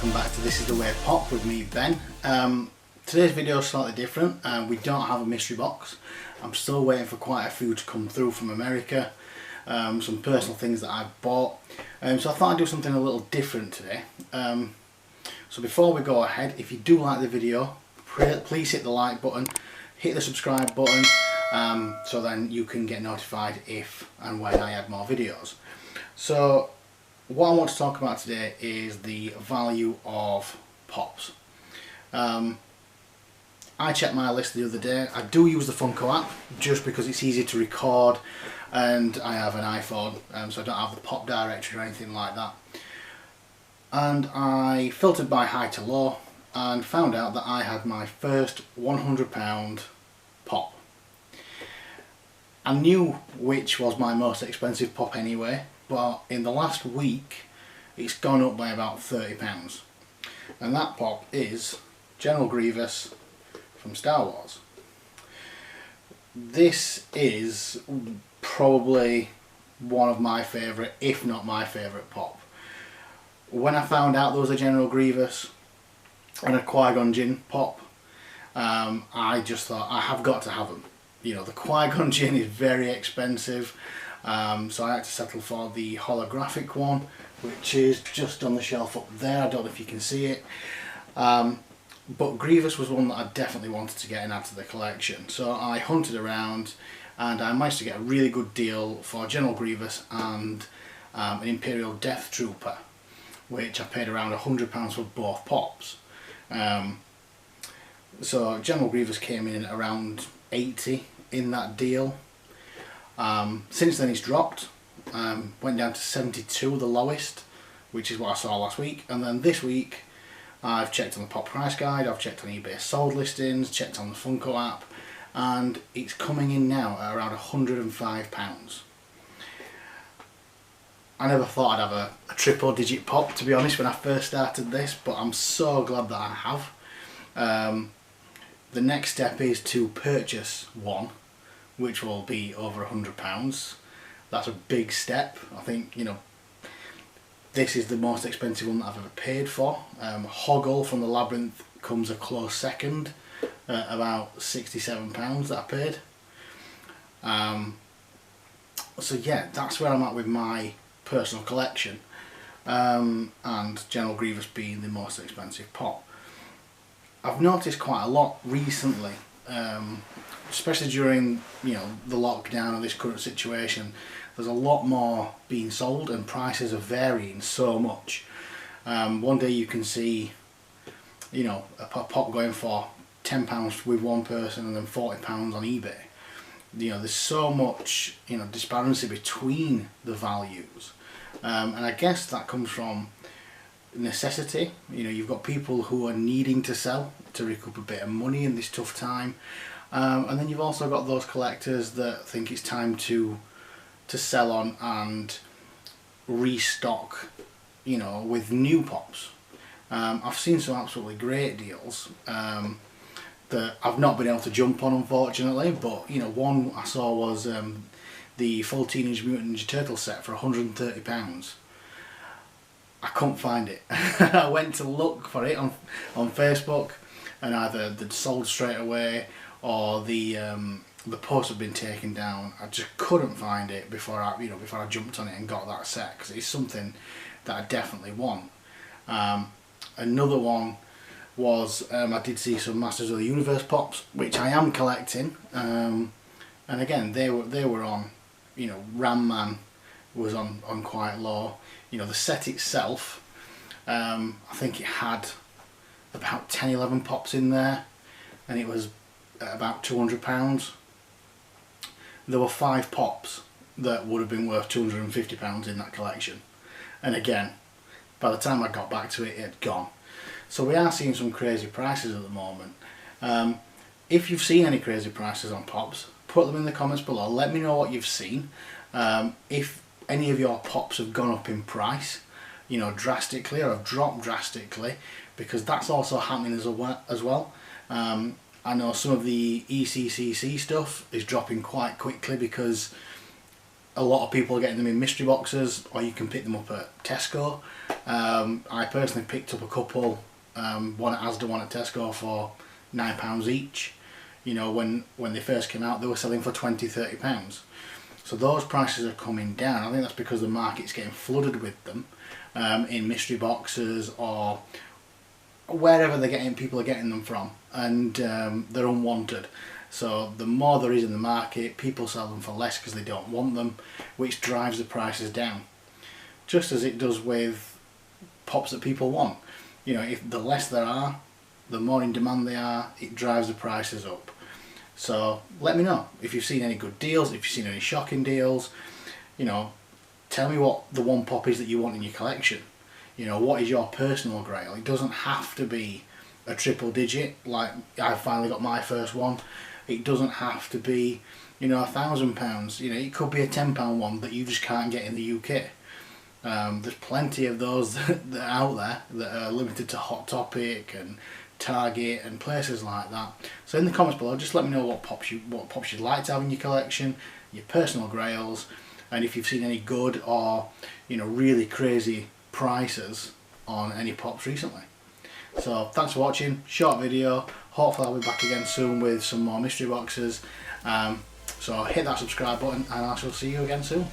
welcome back to This Is The Way Pop with me, Ben. Today's video is slightly different. We don't have a mystery box. I'm still waiting for quite a few to come through from America. Some personal things that I've bought. So I thought I'd do something a little different today. So before we go ahead, if you do like the video, please hit the like button, hit the subscribe button, so then you can get notified if and when I add more videos. So what I want to talk about today is the value of pops. I checked my list the other day. I do use the Funko app just because it's easy to record, and I have an iPhone, so I don't have the pop directory or anything like that. And I filtered by high to low and found out that I had my first £100 pop. I knew which was my most expensive pop anyway, but in the last week it's gone up by about £30, and that pop is General Grievous from Star Wars. This is probably one of my favourite, if not my favourite pop. When I found out there was a General Grievous and a Qui-Gon Jinn pop, I just thought I have got to have them. You know, the Qui-Gon Jinn is very expensive. So I had to settle for the holographic one, which is just on the shelf up there. I don't know if you can see it. But Grievous was one that I definitely wanted to get and add to the collection. So I hunted around and I managed to get a really good deal for General Grievous and an Imperial Death Trooper, which I paid around £100 for both pops. So General Grievous came in at around 80 in that deal. Since then it's dropped, went down to 72, the lowest, which is what I saw last week. And then this week I've checked on the pop price guide, I've checked on eBay sold listings, checked on the Funko app, and it's coming in now at around £105. I never thought I'd have a triple digit pop, to be honest, when I first started this, but I'm so glad that I have. The next step is to purchase one, which will be over £100. That's a big step. I think, you know, this is the most expensive one that I've ever paid for. Hoggle from the Labyrinth comes a close second, about £67 that I paid. So yeah, that's where I'm at with my personal collection, and General Grievous being the most expensive pop. I've noticed quite a lot recently, especially during, you know, the lockdown of this current situation. There's a lot more being sold and prices are varying so much. One day you can see, you know, a pop going for £10 with one person and then £40 on eBay. You know, there's so much, you know, disparity between the values, and I guess that comes from necessity. You know, you've got people who are needing to sell to recoup a bit of money in this tough time, and then you've also got those collectors that think it's time to sell on and restock, you know, with new pops. I've seen some absolutely great deals that I've not been able to jump on, unfortunately, but you know, one I saw was the full Teenage Mutant Ninja Turtle set for £130. I couldn't find it. I went to look for it on Facebook, and either they'd sold straight away or the post had been taken down. I just couldn't find it before I jumped on it and got that set, because it's something that I definitely want. Another one was, I did see some Masters of the Universe pops, which I am collecting, and again they were on, you know, Ram Man was on quite low. You know, the set itself, I think it had about 10-11 pops in there, and it was about £200. There were 5 pops that would have been worth £250 in that collection, and again, by the time I got back to it, it had gone. So we are seeing some crazy prices at the moment. If you've seen any crazy prices on pops, put them in the comments below. Let me know what you've seen. If any of your pops have gone up in price, you know, drastically, or have dropped drastically, because that's also happening as well. I know some of the ECCC stuff is dropping quite quickly because a lot of people are getting them in mystery boxes, or you can pick them up at Tesco. I personally picked up a couple, one at Asda, one at Tesco, for £9 each. You know, when they first came out, they were selling for £20–30. So those prices are coming down. I think that's because the market's getting flooded with them in mystery boxes or wherever people are getting them from, and they're unwanted. So the more there is in the market, people sell them for less because they don't want them, which drives the prices down. Just as it does with pops that people want. You know, if the less there are, the more in demand they are, it drives the prices up. So let me know if you've seen any good deals, if you've seen any shocking deals. You know, tell me what the one pop is that you want in your collection. You know, what is your personal grail? It doesn't have to be a triple digit like I finally got my first one. It doesn't have to be, you know, £1,000. You know, it could be a £10 one that you just can't get in the UK. There's plenty of those that are out there that are limited to Hot Topic and Target and places like that. So in the comments below, just let me know what pops you'd like to have in your collection, your personal grails, and if you've seen any good or, you know, really crazy prices on any pops recently. So thanks for watching, short video. Hopefully I'll be back again soon with some more mystery boxes. So hit that subscribe button and I shall see you again soon.